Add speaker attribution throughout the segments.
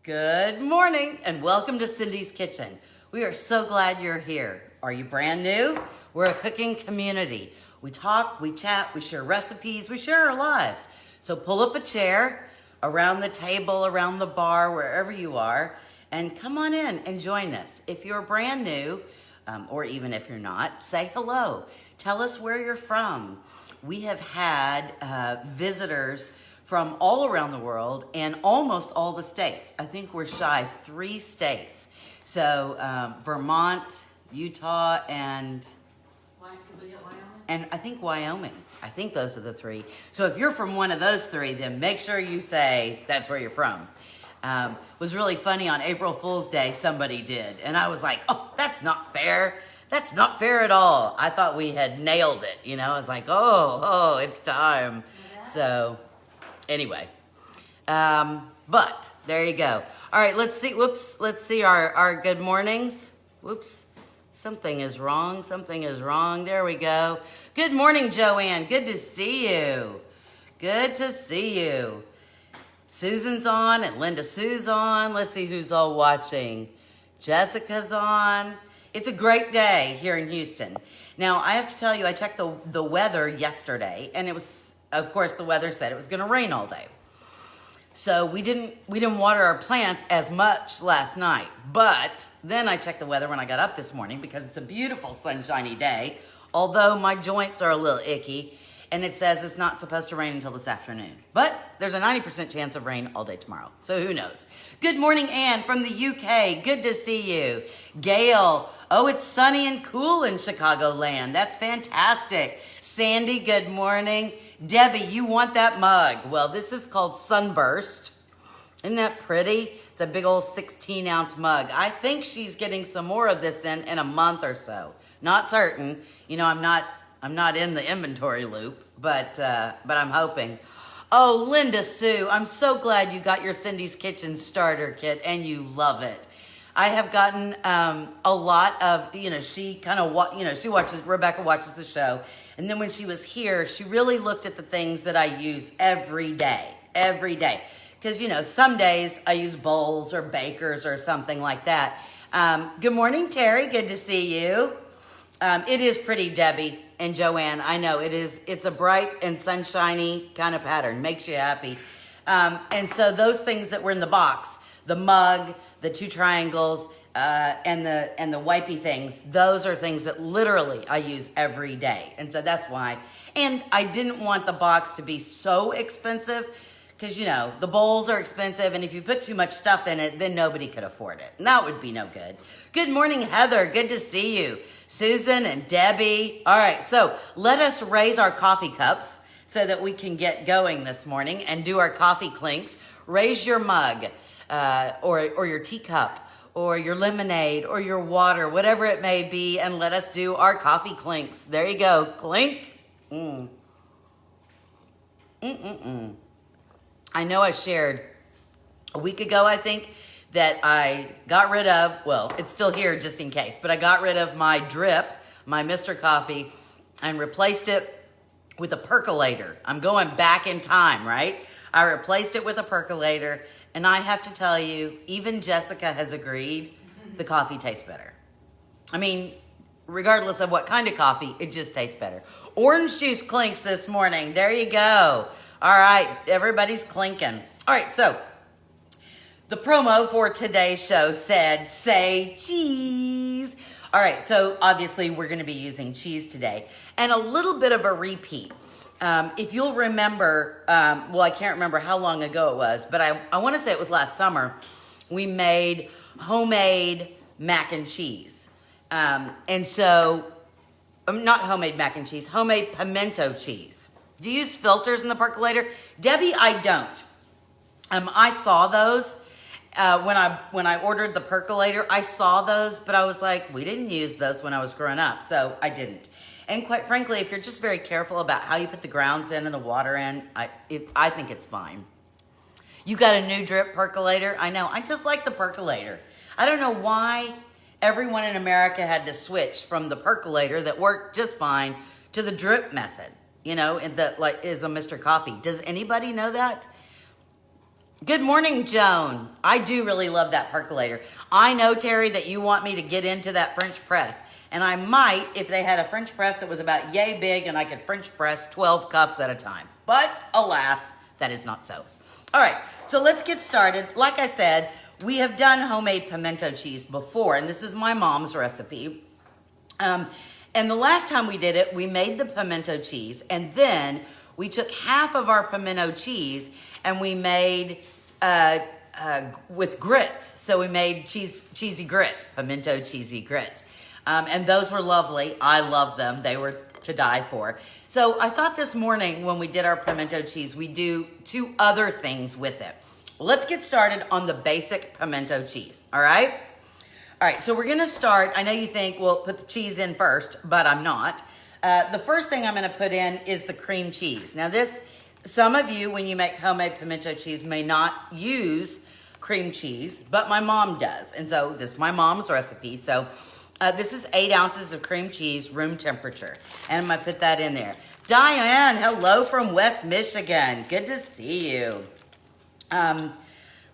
Speaker 1: Good morning and welcome to Cindy's Kitchen. We are so glad you're here. Are you brand new? We're a cooking community. We talk, we chat, we share recipes, we share our lives. So pull up a chair around the table, around the bar, wherever you are, and come on in and join us. If you're brand new, or even if you're not, say hello. Tell us where you're from. We have had visitors from all around the world and almost all the states. I think we're shy 3 states. So Vermont, Utah, and I think Wyoming. I think those are the 3. So if you're from one of those 3, then make sure you say that's where you're from. It was really funny on April Fool's Day, somebody did. And I was like, oh, that's not fair. That's not fair at all. I thought we had nailed it. You know, I was like, oh, it's time. So anyway, but there you go. All right, let's see. Whoops. Let's see our good mornings. Whoops. Something is wrong. Something is wrong. There we go. Good morning, Joanne. Good to see you. Good to see you. Susan's on and Linda Sue's on. Let's see who's all watching. Jessica's on. It's a great day here in Houston. Now, I have to tell you, I checked the weather yesterday, and it was, of course, the weather said it was going to rain all day. So we didn't water our plants as much last night. But then I checked the weather when I got up this morning because it's a beautiful sunshiny day, although my joints are a little icky, and it says it's not supposed to rain until this afternoon. But there's a 90% chance of rain all day tomorrow, so who knows. Good morning, Anne from the UK. Good to see you. Gail, oh, it's sunny and cool in Chicagoland. That's fantastic. Sandy, good morning. Debbie, you want that mug. Well, this is called Sunburst. Isn't that pretty? It's a big old 16-ounce mug. I think she's getting some more of this in a month or so. Not certain. You know, I'm not in the inventory loop, but I'm hoping. Oh, Linda Sue, I'm so glad you got your Cindy's Kitchen starter kit and you love it. I have gotten a lot of, she kind of, Rebecca watches the show. And then when she was here, she really looked at the things that I use every day. Because, some days I use bowls or bakers or something like that. Good morning, Terry. Good to see you. It is pretty, Debbie and Joanne. I know it is. It's a bright and sunshiny kind of pattern. Makes you happy. And so those things that were in the box, the mug, the 2 triangles, and the wipey things, those are things that literally I use every day. And so that's why. And I didn't want the box to be so expensive because, the bowls are expensive. And if you put too much stuff in it, then nobody could afford it. And that would be no good. Good morning, Heather. Good to see you. Susan and Debbie. All right, so let us raise our coffee cups so that we can get going this morning and do our coffee clinks. Raise your mug or your teacup or your lemonade or your water, whatever it may be, and let us do our coffee clinks. There you go. Clink. I know I shared a week ago, I think, that I got rid of, well, it's still here just in case, but I got rid of my drip, my Mr. Coffee, and replaced it with a percolator. I'm going back in time, right? I replaced it with a percolator, and I have to tell you, even Jessica has agreed the coffee tastes better. I mean, regardless of what kind of coffee, it just tastes better. Orange juice clinks this morning. There you go. All right, everybody's clinking. All right, so the promo for today's show said, say cheese. All right, so obviously we're going to be using cheese today. And a little bit of a repeat. If you'll remember, I can't remember how long ago it was, but I want to say it was last summer, we made homemade mac and cheese. And so, not homemade mac and cheese, homemade pimento cheese. Do you use filters in the percolator? Debbie, I don't. I saw those when I ordered the percolator. I saw those, but I was like, we didn't use those when I was growing up, so I didn't. And quite frankly, if you're just very careful about how you put the grounds in and the water in, I think it's fine. You got a new drip percolator? I know. I just like the percolator. I don't know why everyone in America had to switch from the percolator that worked just fine to the drip method. And that is a Mr. Coffee. Does anybody know that? Good morning, Joan. I do really love that percolator. I know, Terry, that you want me to get into that French press. And I might if they had a French press that was about yay big and I could French press 12 cups at a time. But alas, that is not so. All right, so let's get started. Like I said, we have done homemade pimento cheese before, and this is my mom's recipe. And the last time we did it, we made the pimento cheese, and then we took half of our pimento cheese and we made with grits. So we made cheesy grits, pimento cheesy grits. And those were lovely. I love them. They were to die for. So I thought this morning when we did our pimento cheese, we do two other things with it. Let's get started on the basic pimento cheese, all right? All right, so we're gonna start. I know you think, well, put the cheese in first, but I'm not. The first thing I'm gonna put in is the cream cheese. Now this, some of you, when you make homemade pimento cheese, may not use cream cheese, but my mom does. And so this is my mom's recipe. So this is 8 ounces of cream cheese, room temperature. And I'm gonna put that in there. Diane, hello from West Michigan. Good to see you.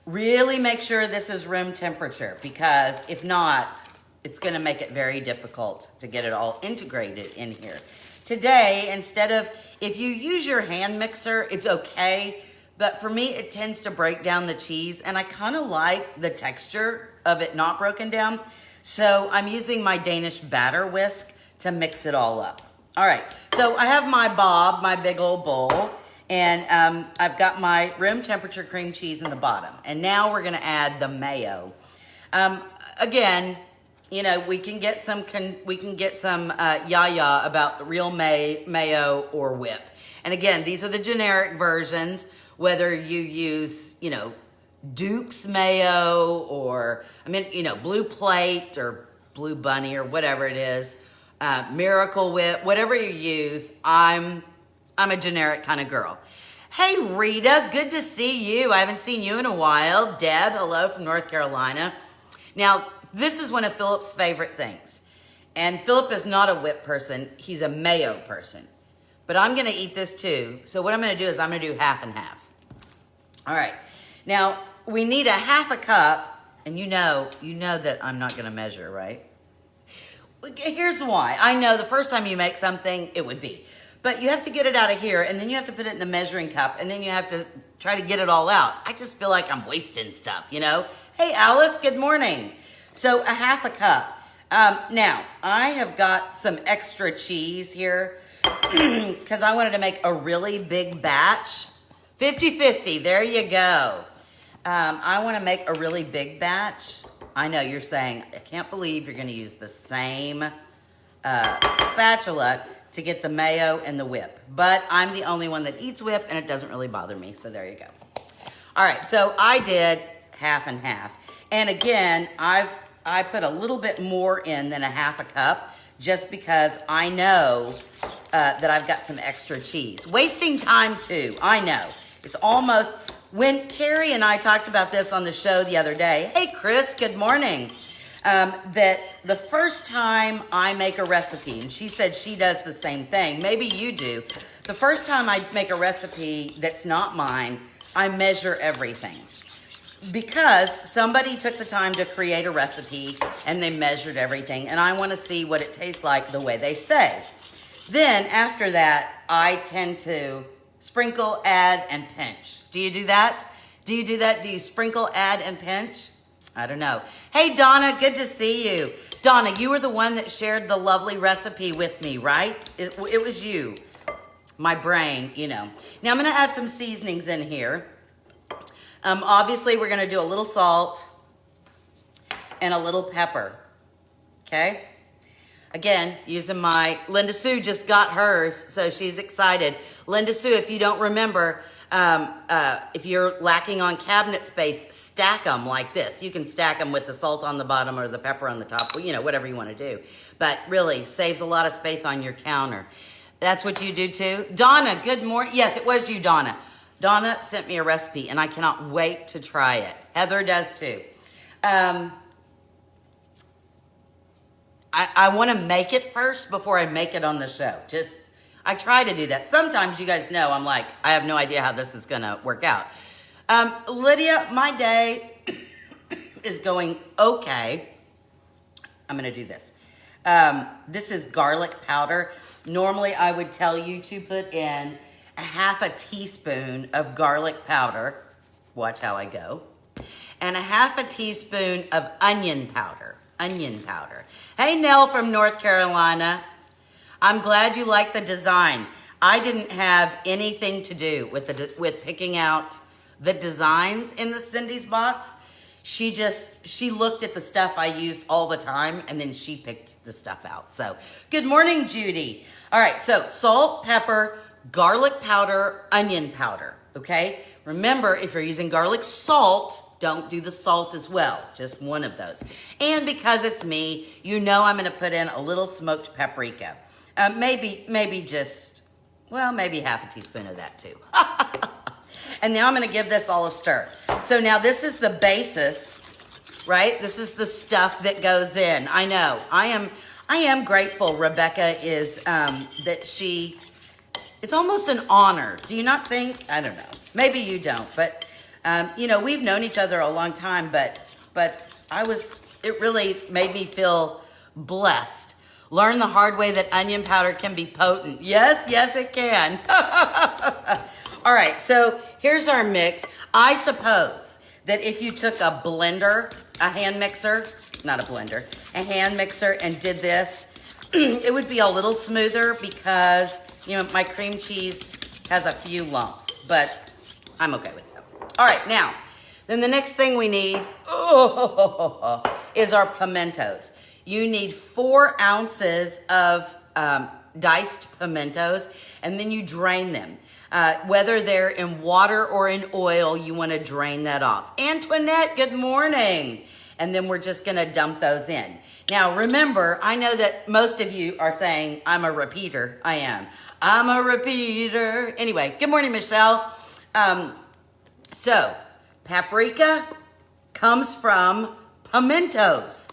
Speaker 1: Really make sure this is room temperature, because if not, it's gonna make it very difficult to get it all integrated in here. Today, instead of, if you use your hand mixer, it's okay, but for me, it tends to break down the cheese, and I kind of like the texture of it not broken down, so I'm using my Danish batter whisk to mix it all up. All right, so I have my bob, my big old bowl, and I've got my room temperature cream cheese in the bottom, and now we're gonna add the mayo. Again, you know, we can get some yaya about real mayo or whip. And again, these are the generic versions, whether you use, you know, Duke's mayo or, I mean, you know, Blue Plate or Blue Bunny or whatever it is, Miracle Whip, whatever you use, I'm a generic kind of girl. Hey, Rita, good to see you. I haven't seen you in a while. Deb, hello from North Carolina. Now, this is one of Philip's favorite things. And Philip is not a whip person. He's a mayo person. But I'm going to eat this too. So what I'm going to do is I'm going to do half and half. All right. Now, we need a half a cup. And you know that I'm not going to measure, right? Here's why. I know the first time you make something, it would be. But you have to get it out of here, and then you have to put it in the measuring cup, and then you have to try to get it all out. I just feel like I'm wasting stuff, you know? Hey, Alice, good morning. So a half a cup. Now, I have got some extra cheese here because I wanted to make a really big batch. 50-50, there you go. I want to make a really big batch. I know you're saying, I can't believe you're going to use the same spatula to get the mayo and the whip. But I'm the only one that eats whip, and it doesn't really bother me, so there you go. All right, so I did half and half. And again, I put a little bit more in than a half a cup, just because I know that I've got some extra cheese. Wasting time too, I know. It's almost, when Terry and I talked about this on the show the other day, hey Chris, good morning, that the first time I make a recipe, and she said she does the same thing, maybe you do, the first time I make a recipe that's not mine, I measure everything. Because somebody took the time to create a recipe and they measured everything, and I want to see what it tastes like the way they say. Then after that, I tend to sprinkle, add, and pinch. Do you do that? Do you do that? Do you sprinkle, add, and pinch? I don't know. Hey, Donna, good to see you. Donna, you were the one that shared the lovely recipe with me, right? It was you. My brain, you know. Now I'm going to add some seasonings in here. Obviously, we're going to do a little salt and a little pepper, okay? Again, using my, Linda Sue just got hers, so she's excited. Linda Sue, if you don't remember, if you're lacking on cabinet space, stack them like this. You can stack them with the salt on the bottom or the pepper on the top, you know, whatever you want to do. But really, saves a lot of space on your counter. That's what you do too? Donna, good morning. Yes, it was you, Donna. Donna sent me a recipe, and I cannot wait to try it. Heather does too. I want to make it first before I make it on the show. I try to do that. Sometimes you guys know I'm like, I have no idea how this is going to work out. Lydia, my day is going okay. I'm gonna do this. This is garlic powder. Normally I would tell you to put in a half a teaspoon of garlic powder. Watch how I go. And a half a teaspoon of onion powder. Hey, Nell from North Carolina. I'm glad you like the design. I didn't have anything to do with picking out the designs in the Cindy's box. She looked at the stuff I used all the time, and then she picked the stuff out. So, good morning, Judy. All right, so salt, pepper, garlic powder, onion powder, okay? Remember, if you're using garlic salt, don't do the salt as well, just one of those. And because it's me, you know I'm gonna put in a little smoked paprika. Maybe half a teaspoon of that too. And now I'm gonna give this all a stir. So now this is the basis, right? This is the stuff that goes in. I know, I am grateful Rebecca is, it's almost an honor. Do you not think? I don't know. Maybe you don't, but you know, we've known each other a long time, but it really made me feel blessed. Learn the hard way that onion powder can be potent. Yes, it can. All right, so here's our mix. I suppose that if you took a blender, a hand mixer, and did this, it would be a little smoother because, you know, my cream cheese has a few lumps, but I'm okay with that. All right, now, then the next thing we need is our pimentos. You need 4 ounces of diced pimentos, and then you drain them. Whether they're in water or in oil, you want to drain that off. Antoinette, good morning. And then we're just going to dump those in. Now, remember, I know that most of you are saying, I'm a repeater. I am. I'm a repeater. Anyway, good morning, Michelle. So, paprika comes from pimentos.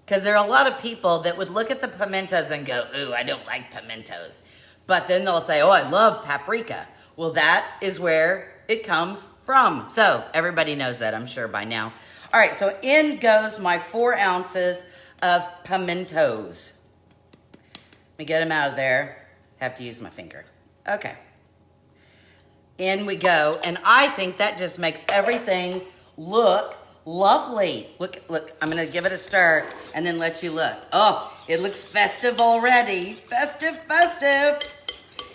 Speaker 1: Because there are a lot of people that would look at the pimentos and go, ooh, I don't like pimentos. But then they'll say, oh, I love paprika. Well, that is where it comes from. So everybody knows that, I'm sure, by now. All right, so in goes my 4 ounces of pimentos. Let me get them out of there. Have to use my finger. Okay. In we go. And I think that just makes everything look lovely. Look, I'm gonna give it a stir and then let you look. Oh, it looks festive already. Festive.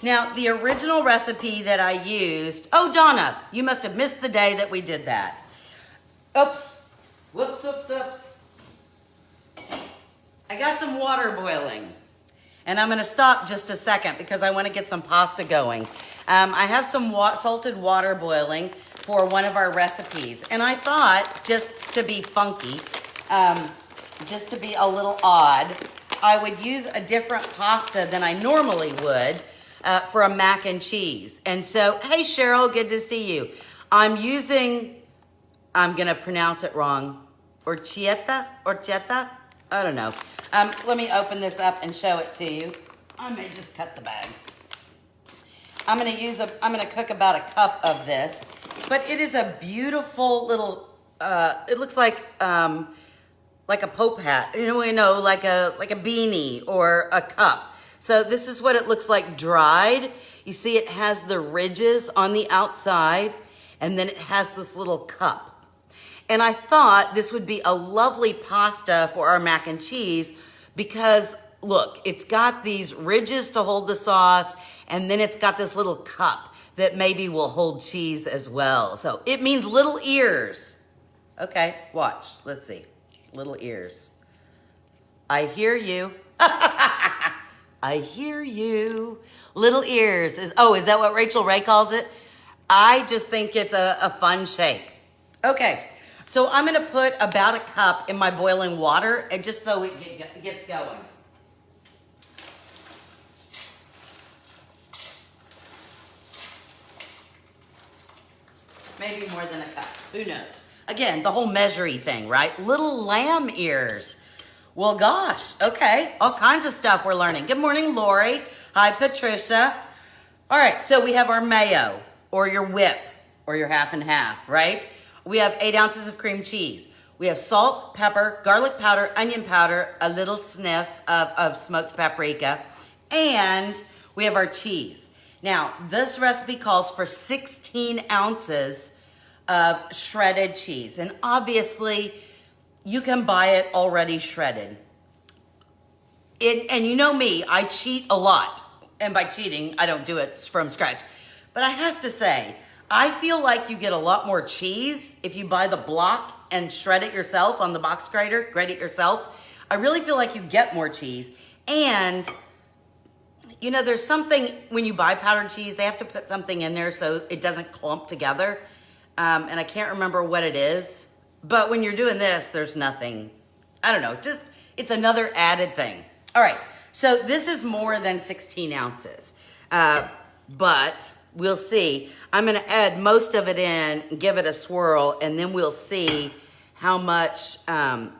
Speaker 1: Now, the original recipe that I used, oh, Donna, you must have missed the day that we did that. Oops, whoops. I got some water boiling. And I'm gonna stop just a second because I wanna get some pasta going. I have some salted water boiling for one of our recipes. And I thought, just to be funky, just to be a little odd, I would use a different pasta than I normally would for a mac and cheese. And so, hey Cheryl, good to see you. I'm gonna pronounce it wrong, orchetta, I don't know. Let me open this up and show it to you. I may just cut the bag. I'm gonna cook about a cup of this, but it is a beautiful little, it looks like a Pope hat, like a beanie or a cup. So this is what it looks like dried. You see it has the ridges on the outside, and then it has this little cup. And I thought this would be a lovely pasta for our mac and cheese because, look, it's got these ridges to hold the sauce, and then it's got this little cup that maybe will hold cheese as well. So it means little ears. Okay, watch. Let's see. Little ears. I hear you. I hear you. Little ears. Is that what Rachel Ray calls it? I just think it's a fun shape. Okay, so I'm gonna put about a cup in my boiling water, and just so it gets going. Maybe more than a cup, who knows? Again, the whole measuring thing, right? Little lamb ears. Well, gosh, okay. All kinds of stuff we're learning. Good morning, Lori. Hi, Patricia. All right, so we have our mayo or your whip. or your half and half, right? We have 8 ounces of cream cheese. We have salt, pepper, garlic powder, onion powder, a little sniff of smoked paprika, and we have our cheese. Now, this recipe calls for 16 ounces of shredded cheese, and obviously, you can buy it already shredded. And you know me, I cheat a lot. And by cheating, I don't do it from scratch. But I have to say, I feel like you get a lot more cheese if you buy the block and shred it yourself on the box grater, grate it yourself. I really feel like you get more cheese. And, you know, there's something, when you buy powdered cheese, they have to put something in there so it doesn't clump together. And I can't remember what it is. But when you're doing this, there's nothing. I don't know, just, it's another added thing. All right, so this is more than 16 ounces. But we'll see. I'm gonna add most of it in and give it a swirl, and then we'll see how much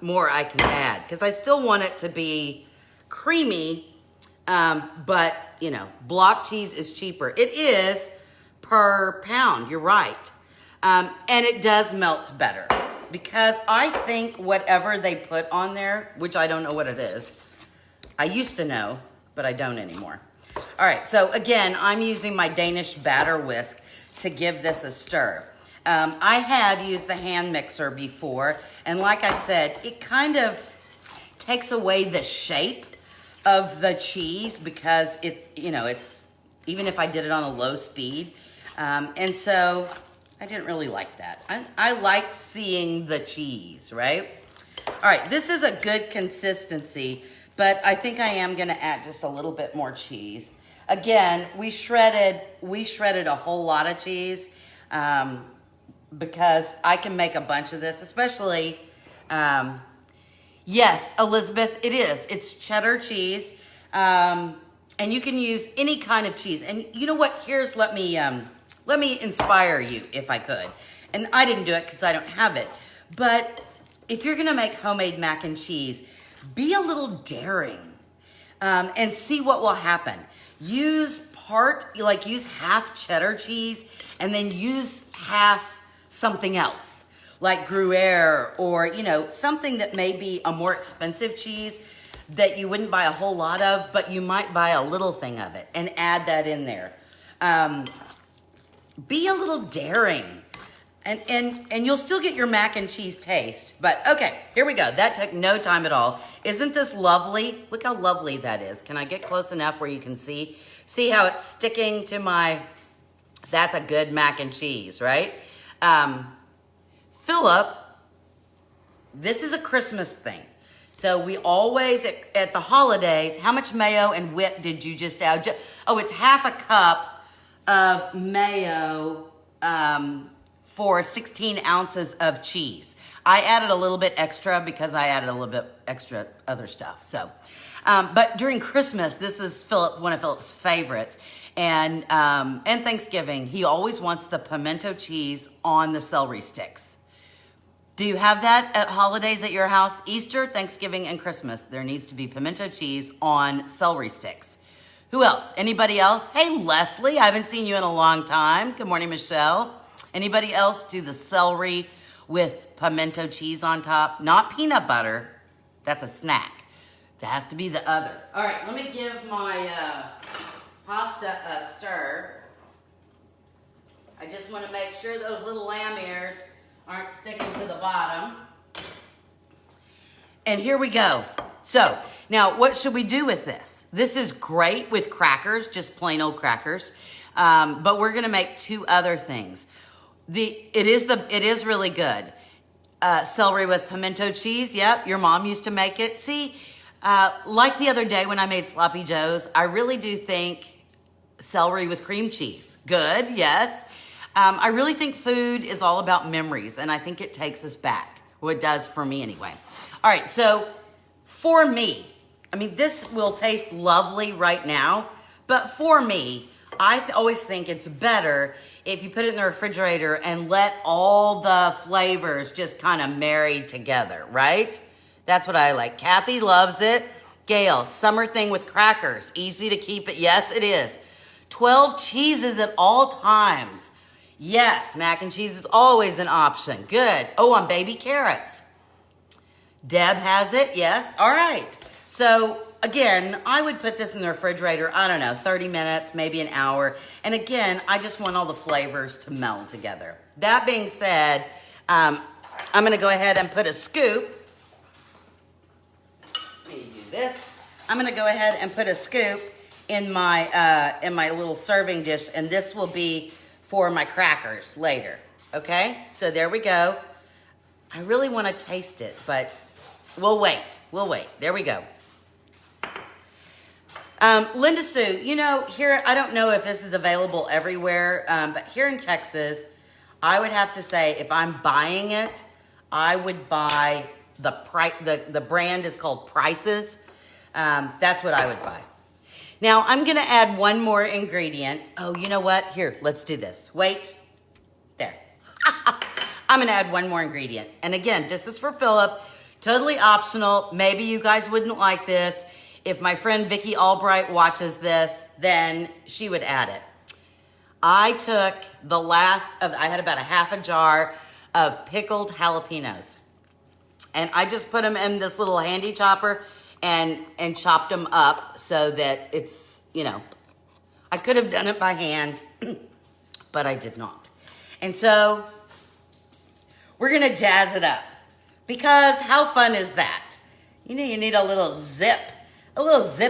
Speaker 1: more I can add. Because I still want it to be creamy, but you know, block cheese is cheaper. It is per pound, you're right. And it does melt better. Because I think whatever they put on there, which I don't know what it is. I used to know, but I don't anymore. All right, so again, I'm using my Danish batter whisk to give this a stir. I have used the hand mixer before, and like I said, it kind of takes away the shape of the cheese because it's, even if I did it on a low speed. And so I didn't really like that. I like seeing the cheese, right? All right, this is a good consistency, but I think I am gonna add just a little bit more cheese. Again, we shredded a whole lot of cheese because I can make a bunch of this, especially, yes, Elizabeth, it is. It's cheddar cheese, and you can use any kind of cheese. And you know what? Here's, let me inspire you if I could. And I didn't do it because I don't have it. But if you're gonna make homemade mac and cheese, be a little daring and see what will happen. Use half cheddar cheese and then use half something else like Gruyere or, you know, something that may be a more expensive cheese that you wouldn't buy a whole lot of, but you might buy a little thing of it and add that in there. Be a little daring and you'll still get your mac and cheese taste. But okay, here we go. That took no time at all. Isn't this lovely? Look how lovely that is. Can I get close enough where you can see? See how it's sticking to that's a good mac and cheese, right? Philip, this is a Christmas thing. So we always, at the holidays, how much mayo and whip did you just add? Oh, it's half a cup of mayo for 16 ounces of cheese. I added a little bit extra because I added a little bit extra other stuff. So, but during Christmas, this is one of Philip's favorites. And Thanksgiving, he always wants the pimento cheese on the celery sticks. Do you have that at holidays at your house? Easter, Thanksgiving, and Christmas, there needs to be pimento cheese on celery sticks. Who else? Anybody else? Hey, Leslie, I haven't seen you in a long time. Good morning, Michelle. Anybody else do the celery with pimento cheese on top? Not peanut butter. That's a snack. That has to be the other. All right, let me give my pasta a stir. I just want to make sure those little lamb ears aren't sticking to the bottom. And here we go. So, now what should we do with this? This is great with crackers, just plain old crackers. But we're gonna make 2 other things. It is really good. Celery with pimento cheese, yep, your mom used to make it. See, like the other day when I made sloppy joes, I really do think celery with cream cheese, good, yes. I really think food is all about memories, and I think it takes us back. Well, it does for me anyway. All right, so for me, I mean, this will taste lovely right now, but for me, I always think it's better if you put it in the refrigerator and let all the flavors just kind of marry together, right? That's what I like. Kathy loves it. Gail, summer thing with crackers. Easy to keep it. Yes, it is. 12 cheeses at all times. Yes, mac and cheese is always an option. Good. Oh, on baby carrots. Deb has it, yes. All right. So again, I would put this in the refrigerator, I don't know, 30 minutes, maybe an hour. And again, I just want all the flavors to meld together. That being said, I'm gonna go ahead and put a scoop. Let me do this. I'm gonna go ahead and put a scoop in my little serving dish, and this will be for my crackers later, okay? So there we go. I really wanna taste it, but we'll wait. There we go. Linda Sue, you know, here, I don't know if this is available everywhere, but here in Texas, I would have to say if I'm buying it, I would buy the brand is called Prices. That's what I would buy. Now, I'm gonna add one more ingredient. Oh, you know what? Here, let's do this. Wait, there. I'm gonna add one more ingredient. And again, this is for Philip, totally optional. Maybe you guys wouldn't like this. If my friend Vicki Albright watches this, then she would add it. I took I had about a half a jar of pickled jalapenos. And I just put them in this little handy chopper and chopped them up so that it's, you know, I could have done it by hand, but I did not. And so we're gonna jazz it up because how fun is that? You know, you need a little zip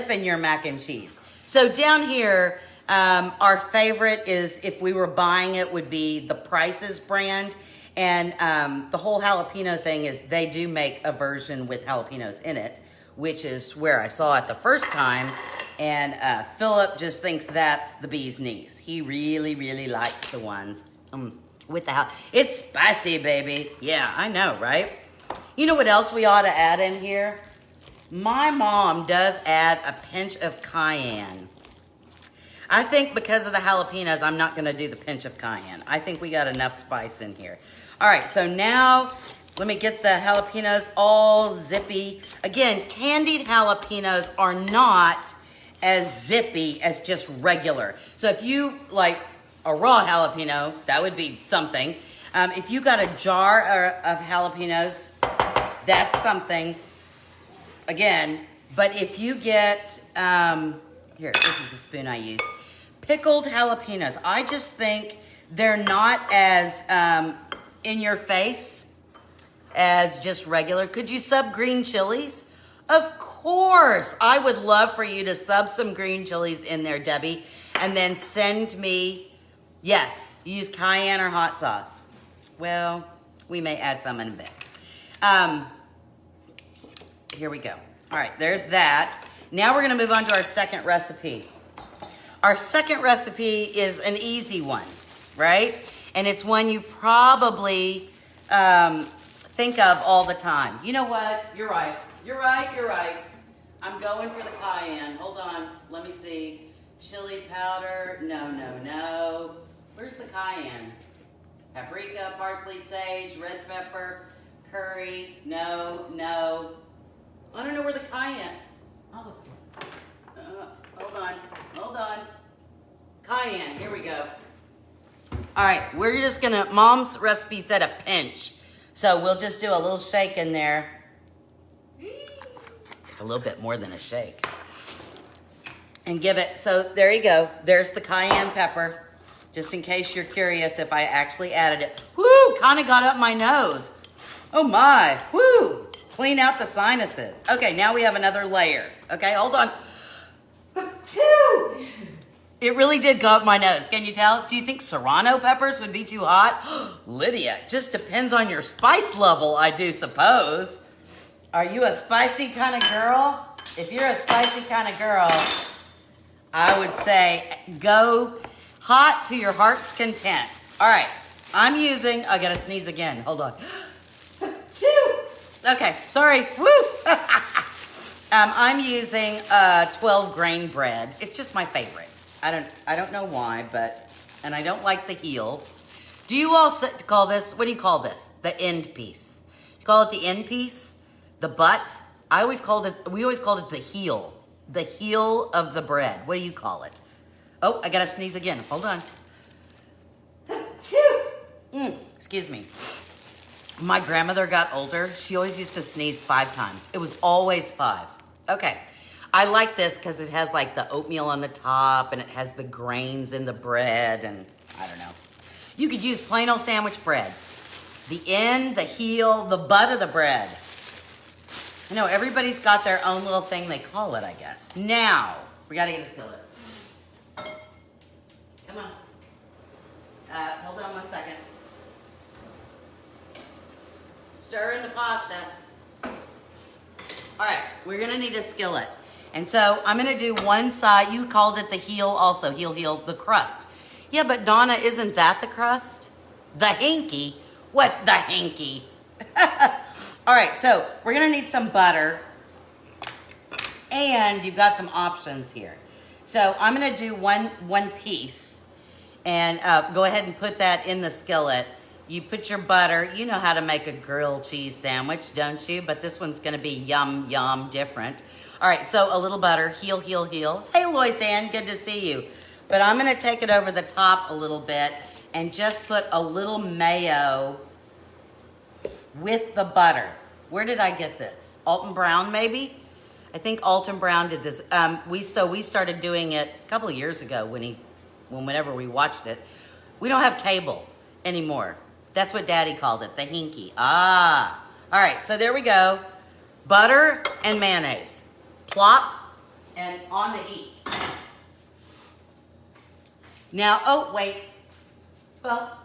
Speaker 1: in your mac and cheese. So down here, our favorite is, if we were buying it, would be the Prices brand. And the whole jalapeno thing is they do make a version with jalapenos in it, which is where I saw it the first time. And Philip just thinks that's the bee's knees. He really, really likes the ones with the it's spicy, baby. Yeah, I know, right? You know what else we ought to add in here? My mom does add a pinch of cayenne. I think because of the jalapenos, I'm not gonna do the pinch of cayenne. I think we got enough spice in here. All right, so now let me get the jalapenos all zippy. Again, candied jalapenos are not as zippy as just regular. So if you like a raw jalapeno, that would be something. If you got a jar of jalapenos, that's something. Again, but if you get, here, this is the spoon I use. Pickled jalapenos. I just think they're not as in your face as just regular. Could you sub green chilies? Of course. I would love for you to sub some green chilies in there, Debbie, and then send me, yes, use cayenne or hot sauce. Well, we may add some in a bit. Here we go. All right, there's that. Now we're gonna move on to our second recipe. Our second recipe is an easy one, right? And it's one you probably think of all the time. You know what? You're right. You're right. I'm going for the cayenne. Hold on, let me see. Chili powder, no. Where's the cayenne? Paprika, parsley, sage, red pepper, curry, no. I don't know where the cayenne. Oh, hold on. Cayenne, here we go. All right, we're just gonna, Mom's recipe said a pinch. So we'll just do a little shake in there. It's a little bit more than a shake. And give it, so there you go. There's the cayenne pepper. Just in case you're curious if I actually added it. Woo, kind of got up my nose. Oh my, woo. Clean out the sinuses. Okay, now we have another layer. Okay, hold on. It really did go up my nose. Can you tell? Do you think serrano peppers would be too hot? Lydia, it just depends on your spice level, I do suppose. Are you a spicy kind of girl? If you're a spicy kind of girl, I would say go hot to your heart's content. All right, I'm using, I gotta sneeze again. Hold on. Okay, sorry. Woo! I'm using 12 grain bread. It's just my favorite. I don't know why, and I don't like the heel. Do you all call this, what do you call this? The end piece. You call it the end piece? The butt? We always called it the heel. The heel of the bread. What do you call it? Oh, I gotta sneeze again. Hold on. Excuse me. My grandmother got older. She always used to sneeze 5 times. It was always 5. Okay. I like this because it has like the oatmeal on the top and it has the grains in the bread and I don't know. You could use plain old sandwich bread. The end, the heel, the butt of the bread. I know everybody's got their own little thing they call it, I guess. Now, we gotta get a skillet. Come on. Hold on 1 second. Stir in the pasta. All right, we're gonna need a skillet. And so I'm gonna do one side. You called it the heel also, heel, the crust. Yeah, but Donna, isn't that the crust? The hinky? What the hinky? All right, so we're gonna need some butter and you've got some options here. So I'm gonna do one piece and go ahead and put that in the skillet. You put your butter, you know how to make a grilled cheese sandwich, don't you? But this one's gonna be yum, different. All right, so a little butter, heel. Hey, Lois Ann, good to see you. But I'm gonna take it over the top a little bit and just put a little mayo with the butter. Where did I get this? Alton Brown, maybe? I think Alton Brown did this. We started doing it a couple of years ago whenever we watched it. We don't have cable anymore. That's what Daddy called it, the hinky. All right, so there we go. Butter and mayonnaise. Plop and on the heat. Now, oh, wait. Well,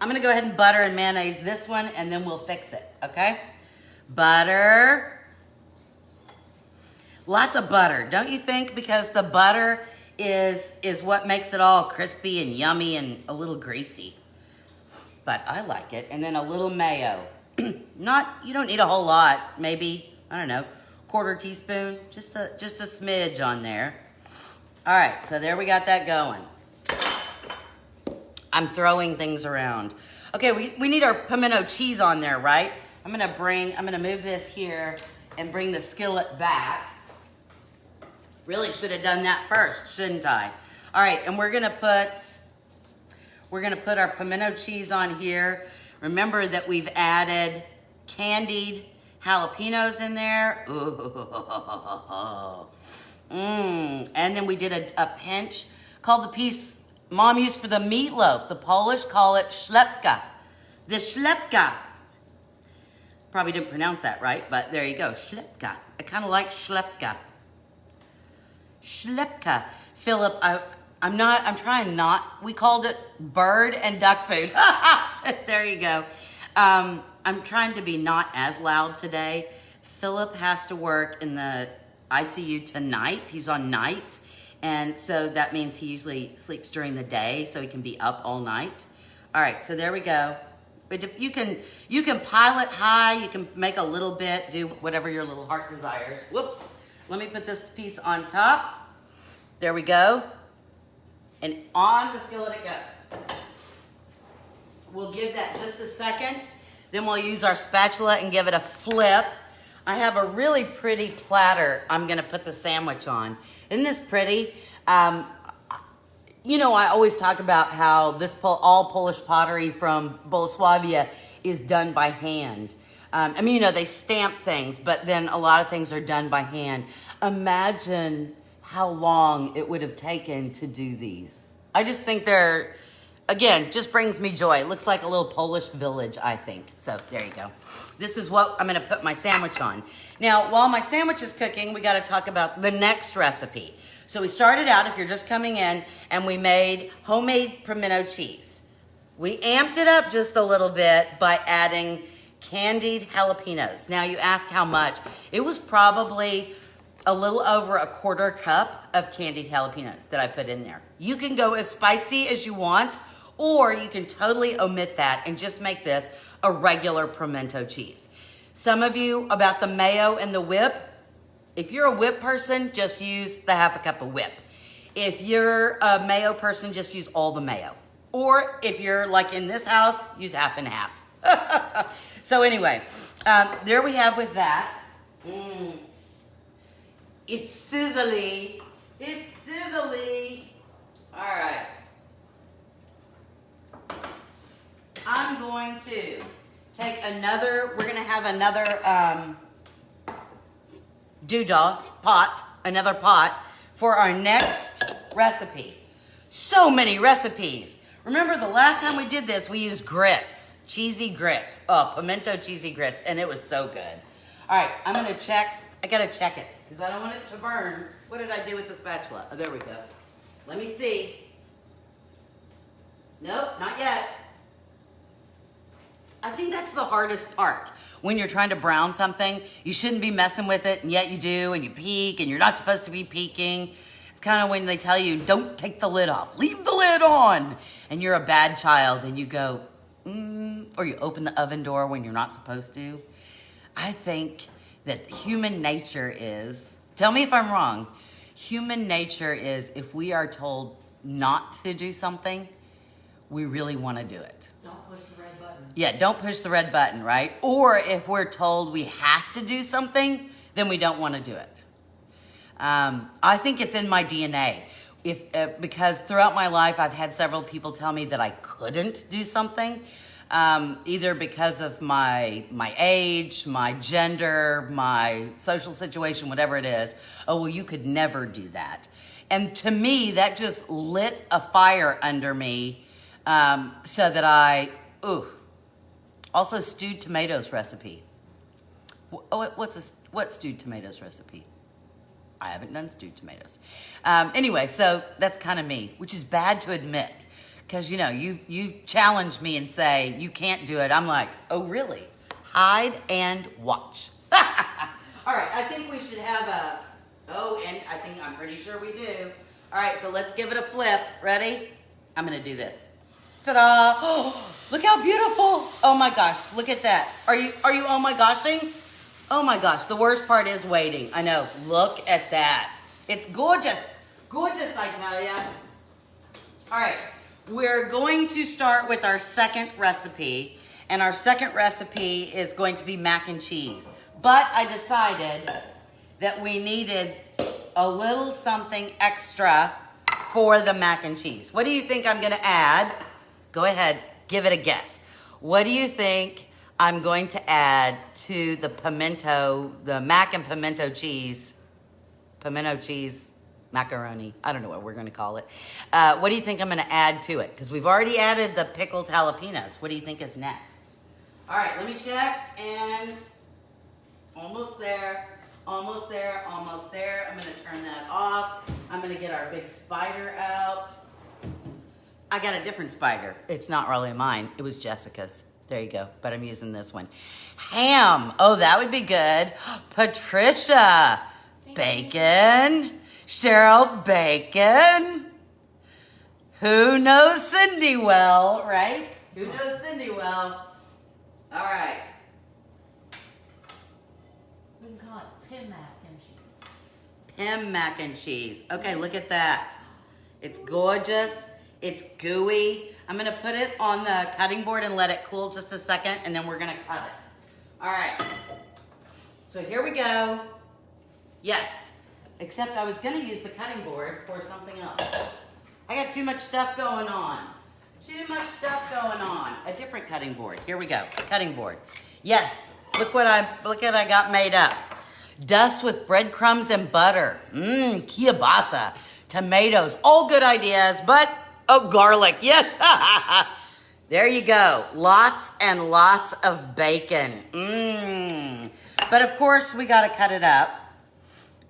Speaker 1: I'm gonna go ahead and butter and mayonnaise this one and then we'll fix it, okay? Butter. Lots of butter, don't you think? Because the butter is what makes it all crispy and yummy and a little greasy. But I like it. And then a little mayo. You don't need a whole lot. Maybe, I don't know, 1/4 teaspoon. Just a smidge on there. All right, so there we got that going. I'm throwing things around. Okay, we need our pimento cheese on there, right? I'm gonna move this here and bring the skillet back. Really should have done that first, shouldn't I? All right, and we're gonna put our pimento cheese on here. Remember that we've added candied jalapenos in there. Ooh. And then we did a pinch called the piece Mom used for the meatloaf. The Polish call it ślepka. The ślepka. Probably didn't pronounce that right, but there you go, ślepka. I kind of like ślepka. Ślepka. Philip, I'm trying not, we called it bird and duck food. There you go. I'm trying to be not as loud today. Philip has to work in the ICU tonight. He's on nights. And so that means he usually sleeps during the day so he can be up all night. All right, so there we go. But you can pile it high, you can make a little bit, do whatever your little heart desires. Whoops, let me put this piece on top. There we go. And on the skillet it goes. We'll give that just a second. Then we'll use our spatula and give it a flip. I have a really pretty platter I'm gonna put the sandwich on. Isn't this pretty? You know, I always talk about how all Polish pottery from Bolesławia is done by hand. I mean, you know, they stamp things, but then a lot of things are done by hand. Imagine how long it would have taken to do these. I just think they're, again, just brings me joy. It looks like a little Polish village, I think. So there you go. This is what I'm gonna put my sandwich on. Now, while my sandwich is cooking, we gotta talk about the next recipe. So we started out, if you're just coming in, and we made homemade pimento cheese. We amped it up just a little bit by adding candied jalapenos. Now you ask how much. It was probably a little over 1/4 cup of candied jalapenos that I put in there. You can go as spicy as you want, or you can totally omit that and just make this a regular pimento cheese. Some of you about the mayo and the whip, if you're a whip person, just use the 1/2 cup of whip. If you're a mayo person, just use all the mayo. Or if you're like in this house, use 1/2 and 1/2. So anyway, there we have with that. It's sizzly. It's sizzly. All right. I'm going to take another, we're gonna have another another pot for our next recipe. So many recipes. Remember the last time we did this, we used grits, cheesy grits. Oh, pimento cheesy grits, and it was so good. All right, I'm gonna check, I gotta check it, because I don't want it to burn. What did I do with the spatula? Oh, there we go. Let me see. Nope, not yet. I think that's the hardest part. When you're trying to brown something, you shouldn't be messing with it, and yet you do, and you peek, and you're not supposed to be peeking. It's kind of when they tell you, don't take the lid off, leave the lid on, and you're a bad child, and you go, or you open the oven door when you're not supposed to. I think that human nature is, tell me if I'm wrong, human nature is if we are told not to do something, we really want to do it.
Speaker 2: Don't push the red button.
Speaker 1: Yeah, don't push the red button, right? Or if we're told we have to do something, then we don't want to do it. I think it's in my DNA. Because throughout my life, I've had several people tell me that I couldn't do something, either because of my age, my gender, my social situation, whatever it is. Oh, well, you could never do that. And to me, that just lit a fire under me, so that also stewed tomatoes recipe. What stewed tomatoes recipe? I haven't done stewed tomatoes. Anyway, so that's kind of me, which is bad to admit. Because, you challenge me and say, you can't do it. I'm like, oh, really? Hide and watch. All right, I think we should have I'm pretty sure we do. All right, so let's give it a flip. Ready? I'm going to do this. Ta-da! Oh, look how beautiful. Oh my gosh, look at that. Are you oh my goshing? Oh my gosh, the worst part is waiting. I know, look at that. It's gorgeous. Gorgeous, I tell ya. All right, we're going to start with our second recipe. And our second recipe is going to be mac and cheese. But I decided that we needed a little something extra for the mac and cheese. What do you think I'm gonna add? Go ahead, give it a guess. What do you think I'm going to add to the mac and pimento cheese macaroni? I don't know what we're gonna call it. What do you think I'm gonna add to it? Because we've already added the pickled jalapenos. What do you think is next? All right, let me check, and almost there, almost there, almost there. I'm gonna turn that off. I'm gonna get our big spider out. I got a different spider. It's not really mine. It was Jessica's. There you go. But I'm using this one. Ham. Oh, that would be good. Patricia. Bacon. Cheryl Bacon. Who knows Cindy well, right? Who knows Cindy well? All right.
Speaker 2: We can call it Pim mac and cheese.
Speaker 1: Pim mac and cheese. Okay, look at that. It's gorgeous. It's gooey. I'm gonna put it on the cutting board and let it cool just a second, and then we're gonna cut it. All right, so here we go. Yes, except I was gonna use the cutting board for something else. I got too much stuff going on. Too much stuff going on. A different cutting board. Here we go, cutting board. Yes, look what I got made up. Dust with breadcrumbs and butter. Kielbasa. Tomatoes, all good ideas, but oh, garlic, yes. There you go. Lots and lots of bacon. But of course, we got to cut it up.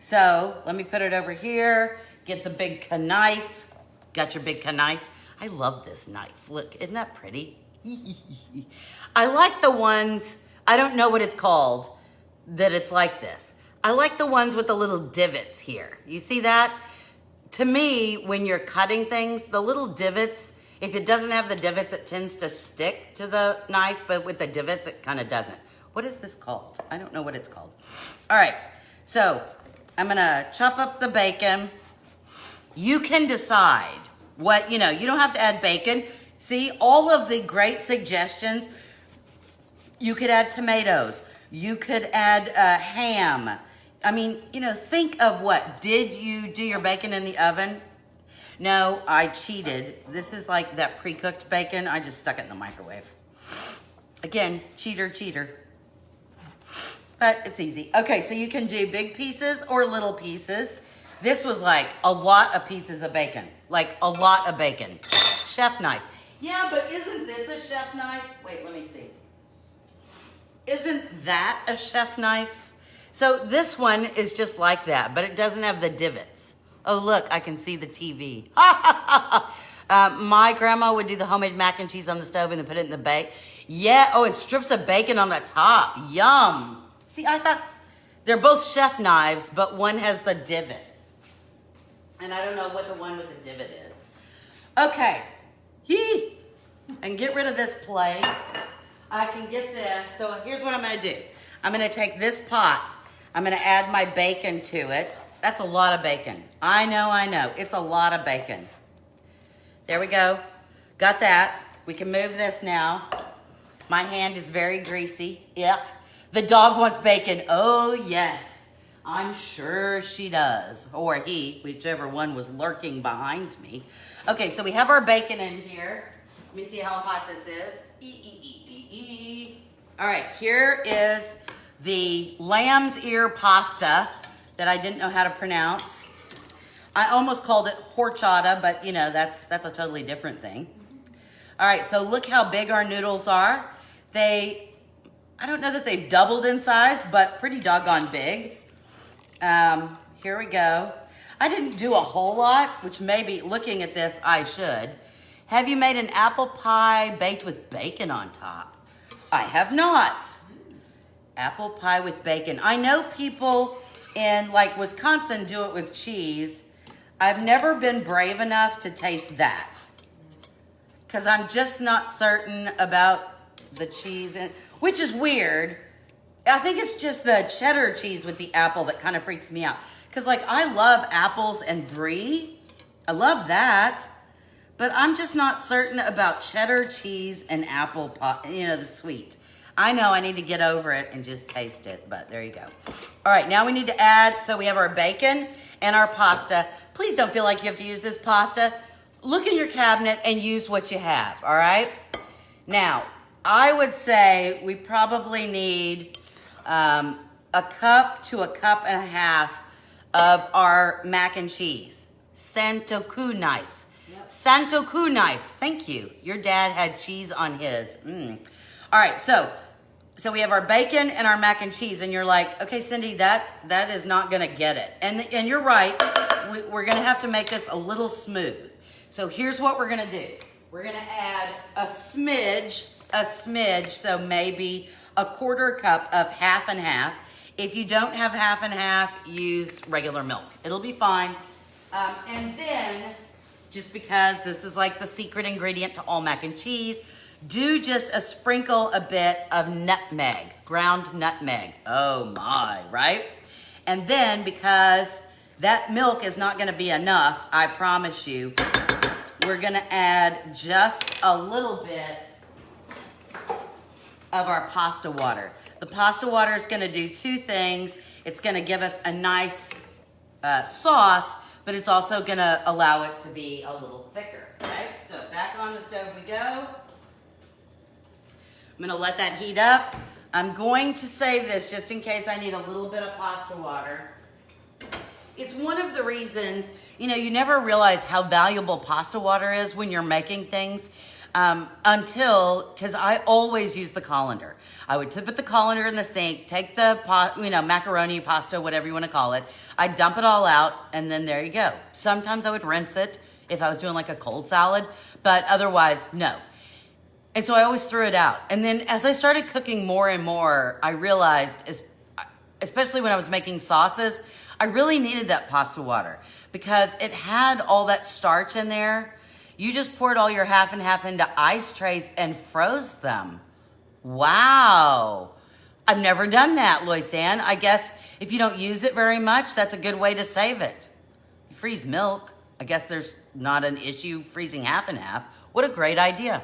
Speaker 1: So let me put it over here. Get the big knife. Got your big knife? I love this knife. Look, isn't that pretty? I like the ones, I don't know what it's called, that it's like this. I like the ones with the little divots here. You see that? To me, when you're cutting things, the little divots, if it doesn't have the divots, it tends to stick to the knife, but with the divots, it kind of doesn't. What is this called? I don't know what it's called. All right, so I'm gonna chop up the bacon. You can decide what, you don't have to add bacon. See, all of the great suggestions. You could add tomatoes. You could add ham. I mean, think of what. Did you do your bacon in the oven? No, I cheated. This is like that pre-cooked bacon. I just stuck it in the microwave. Again, cheater. But it's easy. Okay, so you can do big pieces or little pieces. This was like a lot of pieces of bacon. Like a lot of bacon. Chef knife. Yeah, but isn't this a chef knife? Wait, let me see. Isn't that a chef knife? So this one is just like that, but it doesn't have the divots. Oh, look, I can see the TV. My grandma would do the homemade mac and cheese on the stove and then put it in the bake. Yeah, oh, and strips of bacon on the top. Yum. See, I thought they're both chef knives, but one has the divots. And I don't know what the one with the divot is. Okay. And get rid of this plate. I can get this. So here's what I'm going to do. I'm going to take this pot. I'm going to add my bacon to it. That's a lot of bacon. I know. It's a lot of bacon. There we go. Got that. We can move this now. My hand is very greasy. Yep. The dog wants bacon. Oh, yes. I'm sure she does. Or he, whichever one was lurking behind me. Okay, so we have our bacon in here. Let me see how hot this is. All right, here is the lamb's ear pasta that I didn't know how to pronounce. I almost called it horchata, but you know, that's a totally different thing. All right, so look how big our noodles are. I don't know that they've doubled in size, but pretty doggone big. Here we go. I didn't do a whole lot, which maybe looking at this, I should. Have you made an apple pie baked with bacon on top? I have not. Apple pie with bacon. I know people in like Wisconsin do it with cheese. I've never been brave enough to taste that because I'm just not certain about the cheese, which is weird. I think it's just the cheddar cheese with the apple that kind of freaks me out. Because, like, I love apples and brie. I love that. But I'm just not certain about cheddar cheese and apple pie, you know, the sweet. I know I need to get over it and just taste it, but there you go. All right, now we need to add, so we have our bacon and our pasta. Please don't feel like you have to use this pasta. Look in your cabinet and use what you have, all right? Now, I would say we probably need a cup to a cup and a half of our mac and cheese. Santoku knife. Yep. Santoku knife. Thank you. Your dad had cheese on his. All right, so we have our bacon and our mac and cheese, and you're like, okay, Cindy, that is not gonna get it. And you're right. We're gonna have to make this a little smooth. So here's what we're gonna do. We're gonna add a smidge, so maybe a quarter cup of half and half. If you don't have half and half, use regular milk. It'll be fine. And then, just because this is like the secret ingredient to all mac and cheese, do just a sprinkle a bit of nutmeg, ground nutmeg. Oh my, right? And then, because that milk is not gonna be enough, I promise you, we're gonna add just a little bit of our pasta water. The pasta water is gonna do two things. It's gonna give us a nice sauce, but it's also gonna allow it to be a little thicker, right? So back on the stove we go. I'm gonna let that heat up. I'm going to save this just in case I need a little bit of pasta water. It's one of the reasons, you know, you never realize how valuable pasta water is when you're making things. Because I always use the colander. I would put the colander in the sink, take the macaroni, pasta, whatever you want to call it. I'd dump it all out, and then there you go. Sometimes I would rinse it if I was doing like a cold salad, but otherwise, no. And so I always threw it out. And then as I started cooking more and more, I realized, especially when I was making sauces, I really needed that pasta water because it had all that starch in there. You just poured all your half and half into ice trays and froze them. Wow. I've never done that, Loisanne. I guess if you don't use it very much, that's a good way to save it. You freeze milk. I guess there's not an issue freezing half and half. What a great idea.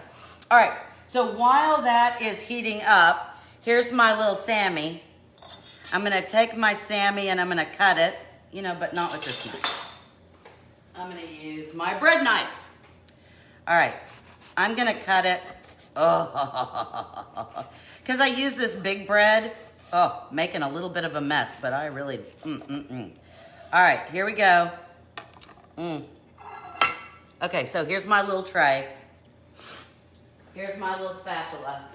Speaker 1: All right, so while that is heating up, here's my little Sammy. I'm gonna take my Sammy and I'm gonna cut it, but not with this knife. I'm gonna use my bread knife. All right, I'm gonna cut it Oh, because I use this big bread. Oh, making a little bit of a mess, but I really, All right, here we go. Okay, so here's my little tray. Here's my little spatula.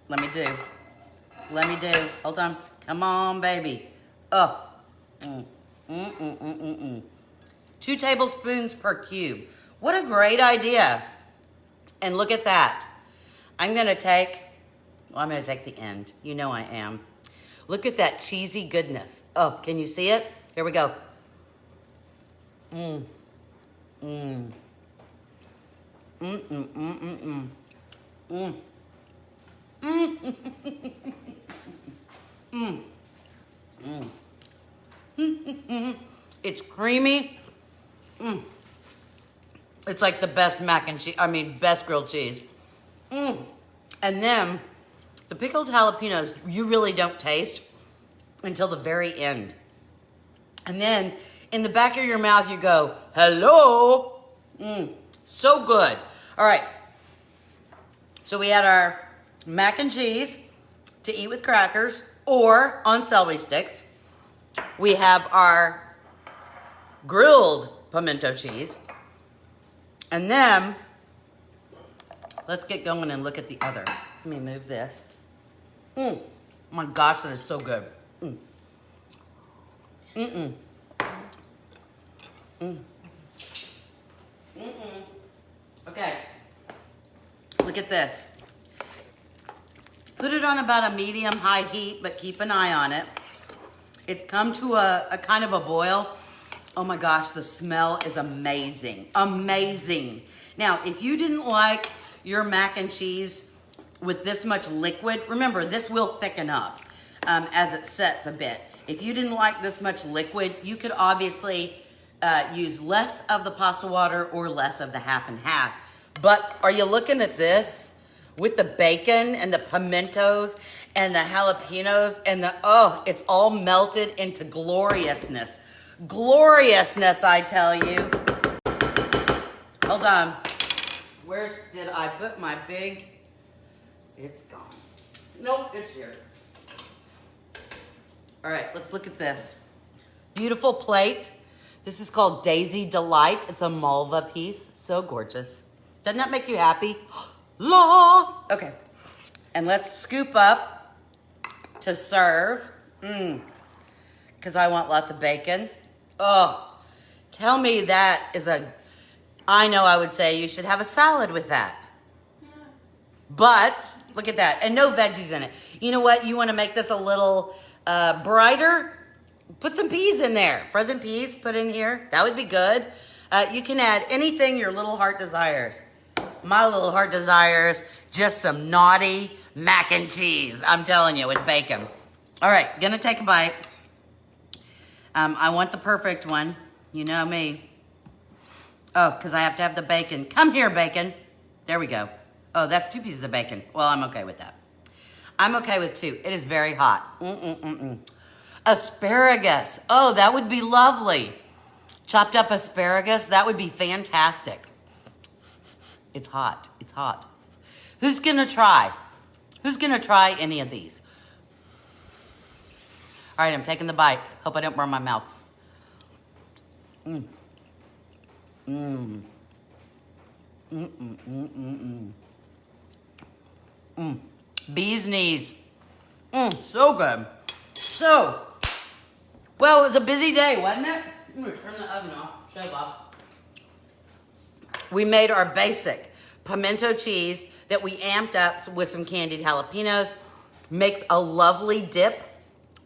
Speaker 1: Let me do. Hold on. Come on, baby. Oh. 2 tablespoons per cube. What a great idea. And look at that. I'm going to take the end. You know I am. Look at that cheesy goodness. Oh, can you see it? Here we go. It's creamy. It's like the best mac and cheese. Best grilled cheese. And then the pickled jalapenos, you really don't taste until the very end. And then in the back of your mouth, you go, hello. So good. All right. So we had our mac and cheese to eat with crackers or on celery sticks. We have our grilled pimento cheese. And then let's get going and look at the other. Let me move this. Oh my gosh, that is so good. Okay, look at this. Put it on about a medium-high heat, but keep an eye on it. It's come to a kind of a boil. Oh my gosh, the smell is amazing. Amazing. Now, if you didn't like your mac and cheese with this much liquid, remember, this will thicken up as it sets a bit. If you didn't like this much liquid, you could obviously use less of the pasta water or less of the half and half. But are you looking at this with the bacon and the pimentos and the jalapenos and it's all melted into gloriousness. Gloriousness, I tell you. Hold on. Where did I put my big? It's gone. Nope, it's here. All right, let's look at this. Beautiful plate. This is called Daisy Delight. It's a malva piece. So gorgeous. Doesn't that make you happy? La! Okay. And let's scoop up to serve. Because I want lots of bacon. Oh, tell me that is I know I would say you should have a salad with that. But, look at that. And no veggies in it. You know what? You want to make this a little brighter? Put some peas in there. Frozen peas, put in here. That would be good. You can add anything your little heart desires. My little heart desires just some naughty mac and cheese. I'm telling you, with bacon. All right, gonna take a bite. I want the perfect one. You know me. Oh, because I have to have the bacon. Come here, bacon. There we go. Oh, that's 2 pieces of bacon. Well, I'm okay with that. I'm okay with 2. It is very hot. Asparagus. Oh, that would be lovely. Chopped up asparagus. That would be fantastic. It's hot. It's hot. Who's going to try? Who's going to try any of these? All right, I'm taking the bite. Hope I don't burn my mouth. Bee's knees. So good. So, well, it was a busy day, wasn't it? I'm going to turn the oven off. Shove off. We made our basic pimento cheese that we amped up with some candied jalapenos. Makes a lovely dip,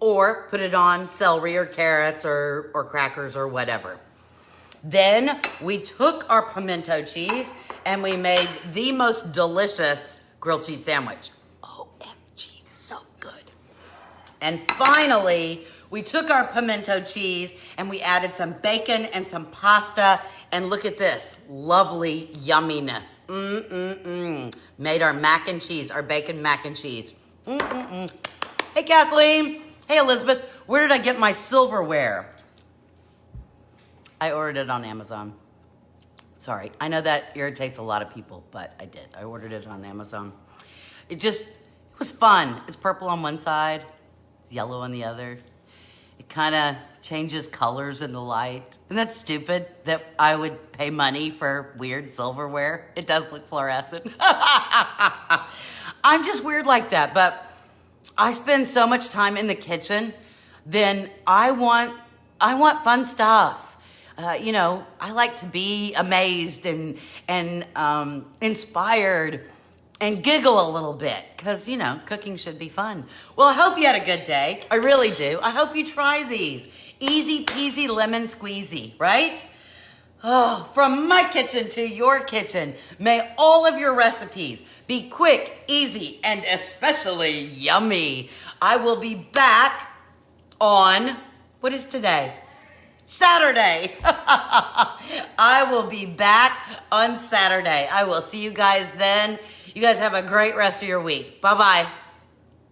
Speaker 1: or put it on celery or carrots or crackers or whatever. Then we took our pimento cheese and we made the most delicious grilled cheese sandwich. OMG, so good. And finally, we took our pimento cheese and we added some bacon and some pasta. And look at this, lovely yumminess. Made our mac and cheese, our bacon mac and cheese. Hey, Kathleen. Hey, Elizabeth. Where did I get my silverware? I ordered it on Amazon. Sorry, I know that irritates a lot of people, but I did. I ordered it on Amazon. It was fun. It's purple on one side, it's yellow on the other. It kind of changes colors in the light. And that's stupid that I would pay money for weird silverware. It does look fluorescent. I'm just weird like that, but I spend so much time in the kitchen, then I want fun stuff. I like to be amazed and inspired and giggle a little bit because, cooking should be fun. Well, I hope you had a good day. I really do. I hope you try these. Easy peasy lemon squeezy, right? Oh, from my kitchen to your kitchen, may all of your recipes be quick, easy, and especially yummy. I will be back on, what is today? Saturday. I will be back on Saturday. I will see you guys then. You guys have a great rest of your week. Bye-bye.